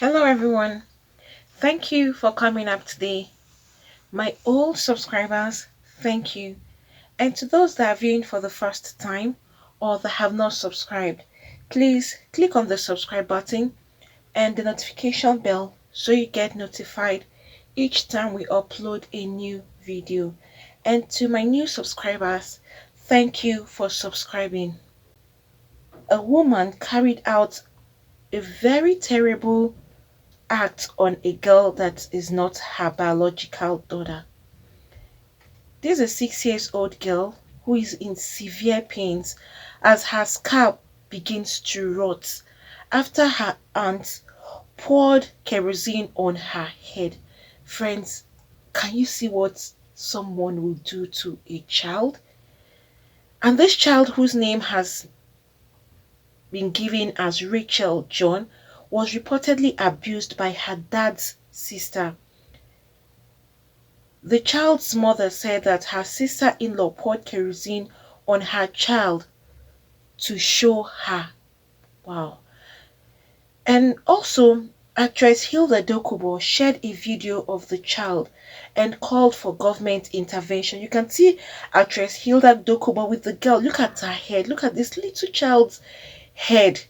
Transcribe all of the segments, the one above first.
Hello everyone. Thank you for coming up today. My old subscribers, thank you. And to those that are viewing for the first time or that have not subscribed, please click on the subscribe button and the notification bell so you get notified each time we upload a new video. And to my new subscribers, thank you for subscribing. A woman carried out a very terrible act on a girl that is not her biological daughter. This is a 6 years old girl who is in severe pains as her scalp begins to rot after her aunt poured kerosene on her head. Friends, can you see what someone will do to a child? And this child, whose name has been given as Rechael John, was reportedly abused by her dad's sister. The child's mother said that her sister-in-law poured kerosene on her child to show her. Wow. And also, actress Hilda Dokubo shared a video of the child and called for government intervention. You can see actress Hilda Dokubo with the girl. Look at her head. Look at this little child's head.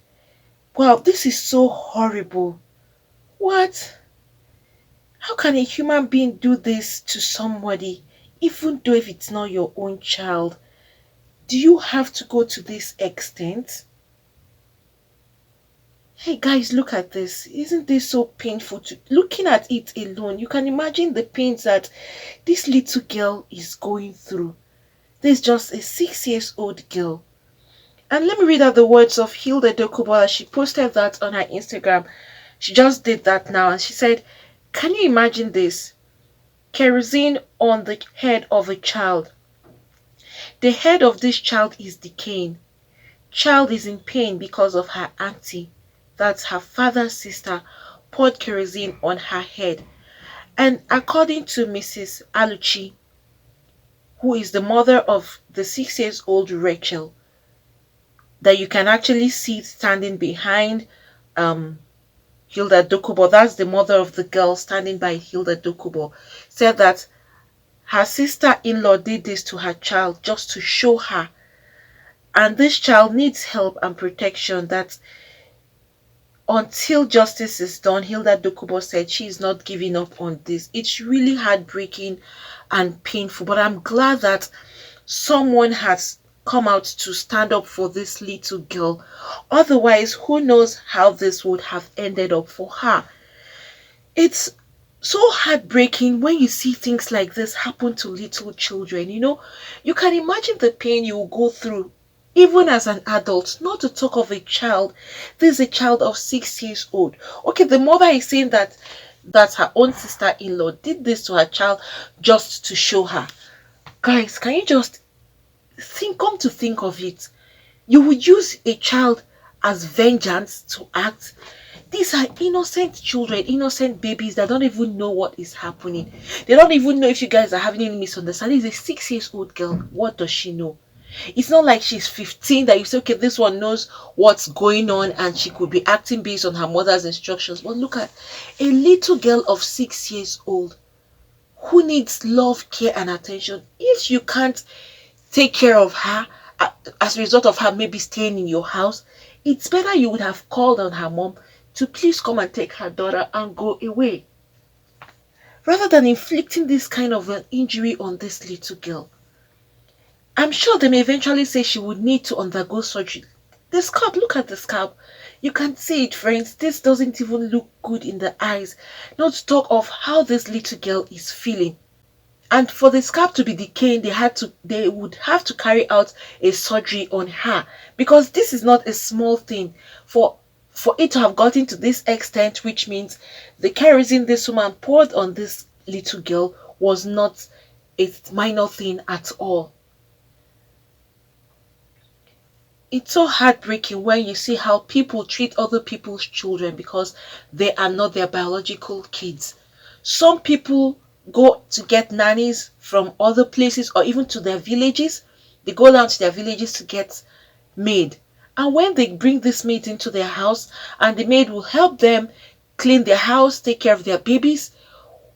Wow, this is so horrible. What? How can a human being do this to somebody, even though if it's not your own child? Do you have to go to this extent? Hey guys, look at this. Isn't this so painful? Looking at it alone, you can imagine the pains that this little girl is going through. This is just a 6 years old girl. And let me read out the words of Hilda Dokubo. She posted that on her Instagram. She just did that now, and she said, "Can you imagine this? Kerosene on the head of a child. The head of this child is decaying. Child is in pain because of her auntie, that's her father's sister, poured kerosene on her head." And according to Mrs. Aluchi, who is the mother of the 6 years old Rachel, that you can actually see standing behind Hilda Dokubo, that's the mother of the girl standing by Hilda Dokubo, said that her sister-in-law did this to her child just to show her. And this child needs help and protection, that until justice is done, Hilda Dokubo said she is not giving up on this. It's really heartbreaking and painful, but I'm glad that someone has come out to stand up for this little girl. Otherwise, who knows how this would have ended up for her. It's so heartbreaking when you see things like this happen to little children. You can imagine the pain you will go through even as an adult, not to talk of a child. This is a child of 6 years old. Okay, the mother is saying that her own sister-in-law did this to her child just to show her. Guys, can you just come to think of it? You would use a child as vengeance to act. These are innocent children, innocent babies that don't even know what is happening. They don't even know if you guys are having any misunderstanding. It's a 6 years old girl. What does she know? It's not like she's 15 that you say, okay, this one knows what's going on and she could be acting based on her mother's instructions. But look at a little girl of 6 years old who needs love, care, and attention. If you can't take care of her as a result of her maybe staying in your house, it's better you would have called on her mom to please come and take her daughter and go away, rather than inflicting this kind of an injury on this little girl. I'm sure they may eventually say she would need to undergo surgery. The scalp, look at the scalp. You can see it, friends. This doesn't even look good in the eyes. Not to talk of how this little girl is feeling. And for the scalp to be decaying, they would have to carry out a surgery on her, because this is not a small thing. For it to have gotten to this extent, which means the kerosene this woman poured on this little girl was not a minor thing at all. It's so heartbreaking when you see how people treat other people's children because they are not their biological kids. Some people go to get nannies from other places or even to their villages. They go down to their villages to get maid. And when they bring this maid into their house, and the maid will help them clean their house, take care of their babies.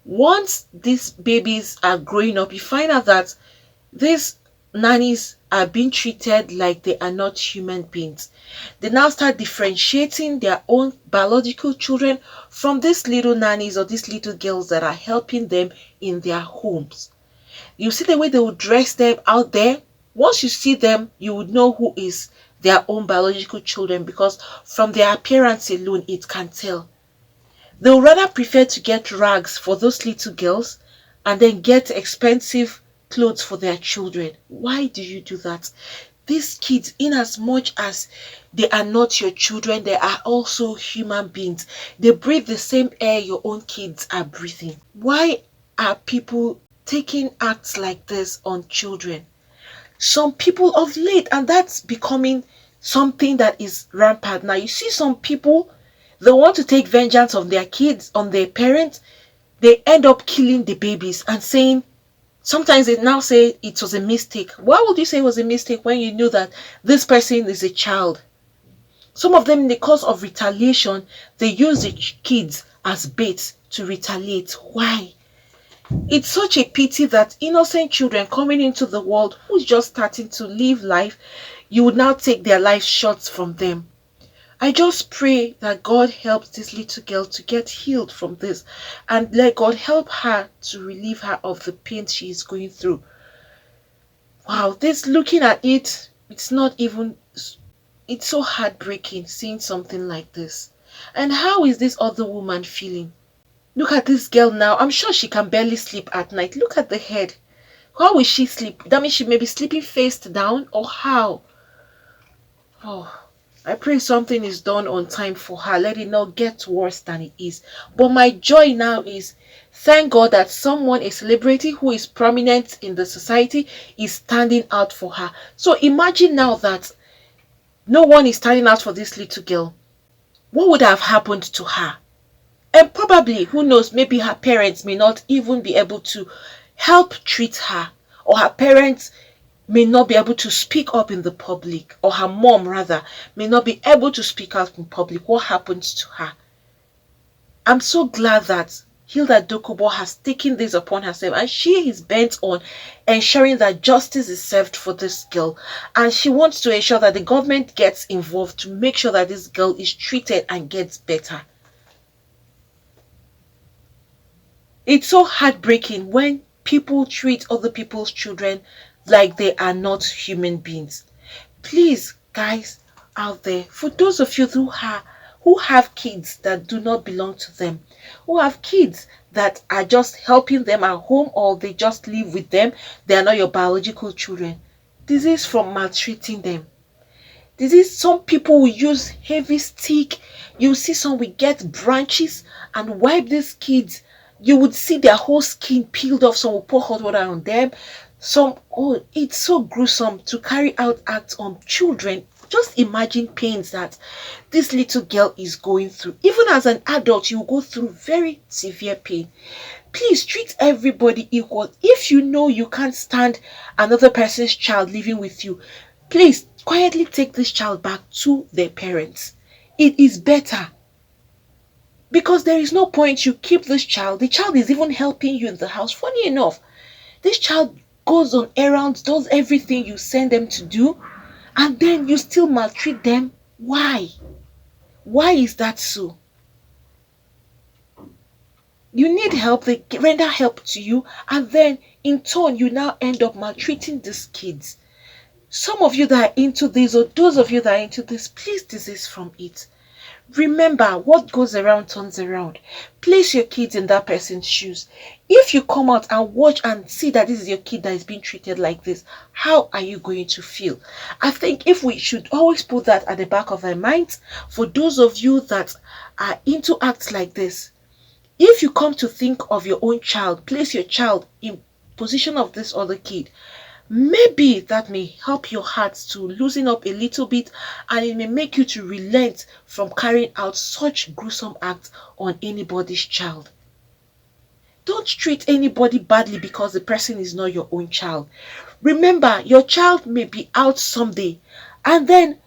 Once these babies are growing up, you find out that these nannies are being treated like they are not human beings. They now start differentiating their own biological children from these little nannies or these little girls that are helping them in their homes. You see the way they will dress them out there. Once you see them, you would know who is their own biological children, because from their appearance alone, it can tell. They would rather prefer to get rags for those little girls and then get expensive clothes for their children. Why do you do that? These kids, in as much as they are not your children, they are also human beings. They breathe the same air your own kids are breathing. Why are people taking acts like this on children? Some people of late, and that's becoming something that is rampant now. You see some people, they want to take vengeance on their kids, on their parents. They end up killing the babies and saying, sometimes they now say it was a mistake. Why would you say it was a mistake when you knew that this person is a child? Some of them, in the course of retaliation, they use the kids as bait to retaliate. Why? It's such a pity that innocent children coming into the world who's just starting to live life, you would now take their life short from them. I just pray that God helps this little girl to get healed from this, and let God help her to relieve her of the pain she is going through. Wow, this, looking at it, it's so heartbreaking seeing something like this. And how is this other woman feeling? Look at this girl now. I'm sure she can barely sleep at night. Look at the head. How will she sleep? That means she may be sleeping face down, or how? Oh, I pray something is done on time for her. Let it not get worse than it is. But my joy now is, thank God that someone, a celebrity who is prominent in the society, is standing out for her. So imagine now that no one is standing out for this little girl. What would have happened to her? And probably, who knows, maybe her parents may not even be able to help treat her, or her parents may not be able to speak up in the public, or her mom rather may not be able to speak out in public. What happens to her? I'm so glad that Hilda Dokubo has taken this upon herself, and she is bent on ensuring that justice is served for this girl, and she wants to ensure that the government gets involved to make sure that this girl is treated and gets better. It's so heartbreaking when people treat other people's children like they are not human beings. Please, guys out there, for those of you who have kids that do not belong to them, who have kids that are just helping them at home, or they just live with them, they are not your biological children. This is from maltreating them. This is, some people will use heavy stick. You see some will get branches and wipe these kids. You would see their whole skin peeled off. Some will pour hot water on them. Some, oh, it's so gruesome to carry out acts on children. Just imagine pains that this little girl is going through. Even as an adult, you will go through very severe pain. Please treat everybody equal. If you know you can't stand another person's child living with you, please quietly take this child back to their parents. It is better. Because there is no point you keep this child. The child is even helping you in the house. Funny enough, this child goes on errands, does everything you send them to do, and then you still maltreat them. Why? Why is that so? You need help, they render help to you, and then in turn you now end up maltreating these kids. Some of you that are into this, or those of you that are into this, please desist from it. Remember, what goes around turns around. Place your kids in that person's shoes. If you come out and watch and see that this is your kid that is being treated like this, how are you going to feel? I think if we should always put that at the back of our minds, for those of you that are into acts like this, if you come to think of your own child, place your child in position of this other kid, maybe that may help your heart to loosen up a little bit, and it may make you to relent from carrying out such gruesome acts on anybody's child. Don't treat anybody badly because the person is not your own child. Remember, your child may be out someday, and then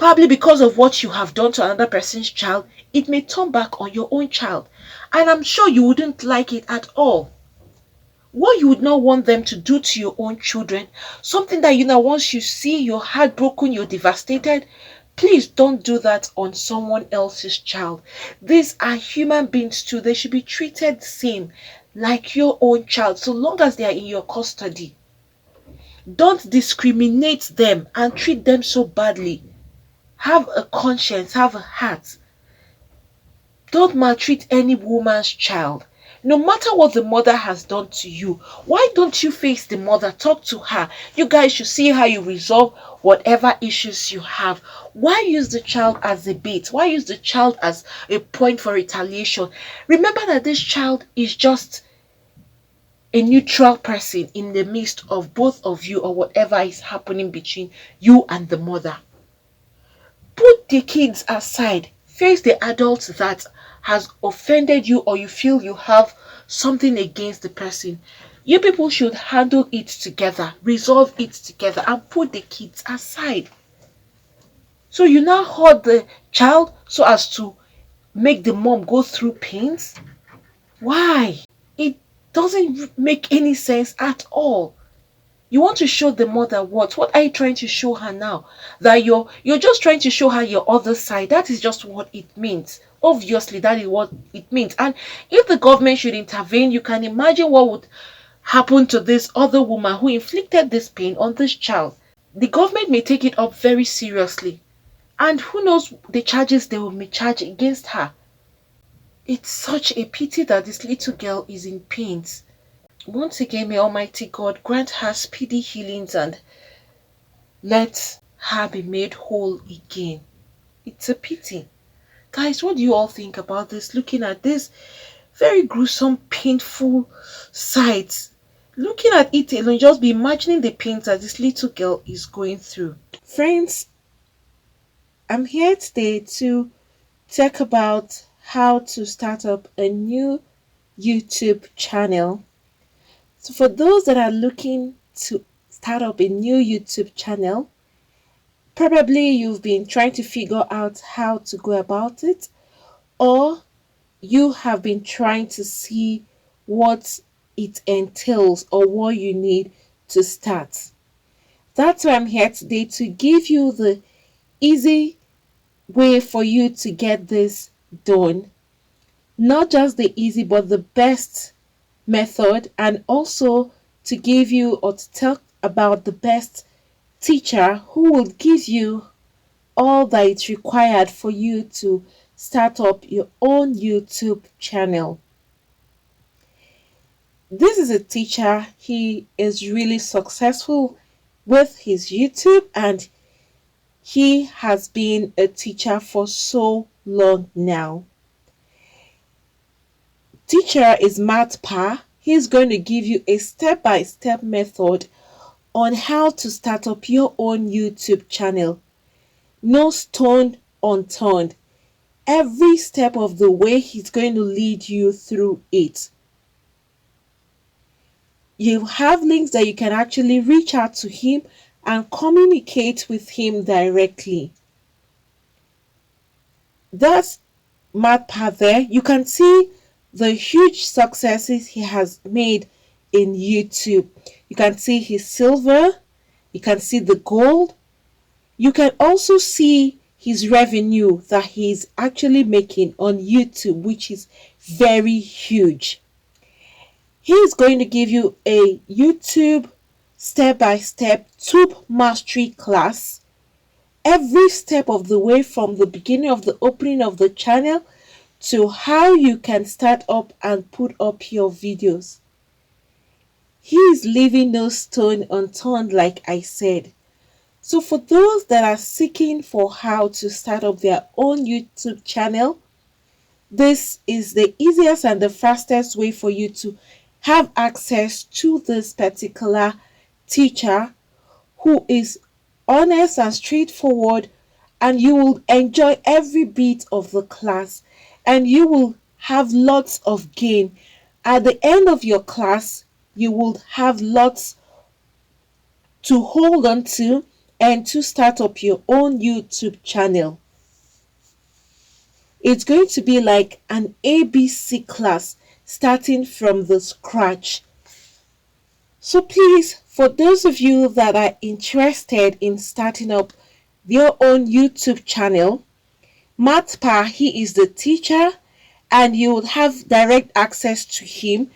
Probably because of what you have done to another person's child, it may turn back on your own child. And I'm sure you wouldn't like it at all. What you would not want them to do to your own children, something that once you see, you're heartbroken, you're devastated. Please don't do that on someone else's child. These are human beings too. They should be treated the same like your own child, so long as they are in your custody. Don't discriminate them and treat them so badly. Have a conscience, have a heart. Don't maltreat any woman's child. No matter what the mother has done to you, why don't you face the mother? Talk to her. You guys should see how you resolve whatever issues you have. Why use the child as a bait? Why use the child as a point for retaliation? Remember that this child is just a neutral person in the midst of both of you, or whatever is happening between you and the mother. Put the kids aside. Face the adult that has offended you, or you feel you have something against the person. You people should handle it together, resolve it together, and put the kids aside. So you now hurt the child so as to make the mom go through pains? Why? It doesn't make any sense at all. You want to show the mother what? What are you trying to show her now? That you're just trying to show her your other side. That is just what it means. Obviously, that is what it means. And if the government should intervene, you can imagine what would happen to this other woman who inflicted this pain on this child. The government may take it up very seriously. And who knows the charges they will charge against her. It's such a pity that this little girl is in pains. Once again, may Almighty God grant her speedy healings and let her be made whole again. It's a pity. Guys, what do you all think about this? Looking at this very gruesome, painful sight. Looking at it alone, just be imagining the pain that this little girl is going through. Friends, I'm here today to talk about how to start up a new YouTube channel. So for those that are looking to start up a new YouTube channel, probably you've been trying to figure out how to go about it, or you have been trying to see what it entails or what you need to start. That's why I'm here today, to give you the easy way for you to get this done. Not just the easy, but the best method, and also to give you, or to talk about, the best teacher who will give you all that is required for you to start up your own YouTube channel. This is a teacher. He is really successful with his YouTube, and he has been a teacher for so long now. Teacher is Matt Pa. He's going to give you a step-by-step method on how to start up your own YouTube channel. No stone unturned. Every step of the way, he's going to lead you through it. You have links that you can actually reach out to him and communicate with him directly. That's Matt Pa there. You can see the huge successes he has made in YouTube. You can see his silver, you can see the gold, you can also see his revenue that he's actually making on YouTube, which is very huge. He is going to give you a YouTube step-by-step tube mastery class, every step of the way, from the beginning of the opening of the channel to how you can start up and put up your videos. He is leaving no stone unturned, like I said. So for those that are seeking for how to start up their own YouTube channel, this is the easiest and the fastest way for you to have access to this particular teacher, who is honest and straightforward, and you will enjoy every bit of the class, and you will have lots of gain. At the end of your class, you will have lots to hold on to, and to start up your own YouTube channel. It's going to be like an ABC class starting from the scratch. So please, for those of you that are interested in starting up your own YouTube channel, Matpa, he is the teacher and you will have direct access to him.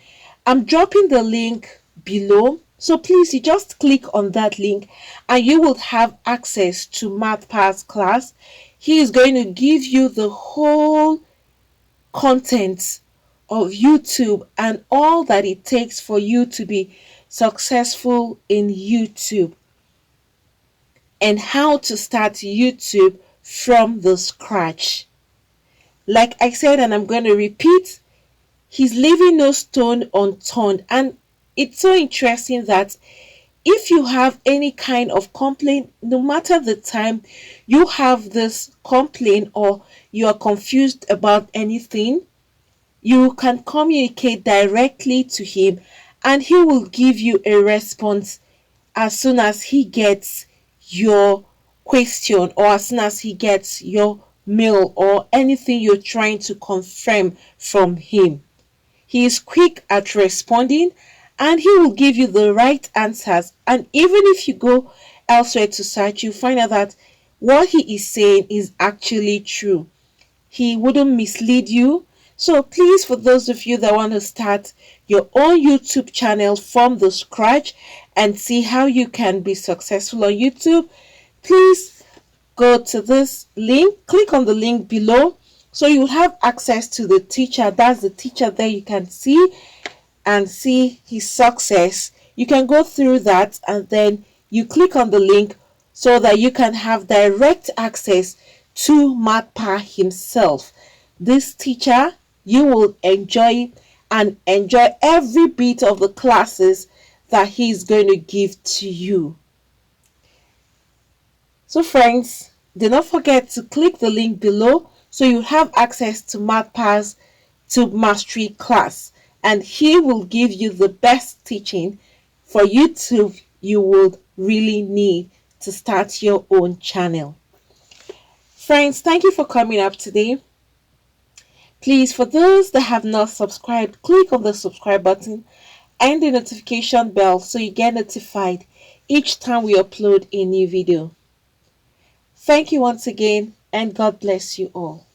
I'm dropping the link below. So please, you just click on that link and you will have access to Matpa's class. He is going to give you the whole content of YouTube and all that it takes for you to be successful in YouTube and how to start YouTube from the scratch. Like I said, and I'm going to repeat, he's leaving no stone unturned. And it's so interesting that if you have any kind of complaint, no matter the time you have this complaint or you are confused about anything, you can communicate directly to him and he will give you a response as soon as he gets your question or as soon as he gets your mail or anything you're trying to confirm from him. He is quick at responding and he will give you the right answers. And even if you go elsewhere to search, you find out that what he is saying is actually true. He wouldn't mislead you. So please, for those of you that want to start your own YouTube channel from the scratch and see how you can be successful on YouTube, please go to this link, click on the link below. So you'll have access to the teacher. That's the teacher there you can see and see his success. You can go through that and then you click on the link so that you can have direct access to Matpa himself. This teacher, you will enjoy and enjoy every bit of the classes that he's going to give to you. So friends, do not forget to click the link below so you have access to Matpa's Tube Mastery class and he will give you the best teaching for YouTube you would really need to start your own channel. Friends, thank you for coming up today. Please, for those that have not subscribed, click on the subscribe button and the notification bell so you get notified each time we upload a new video. Thank you once again and God bless you all.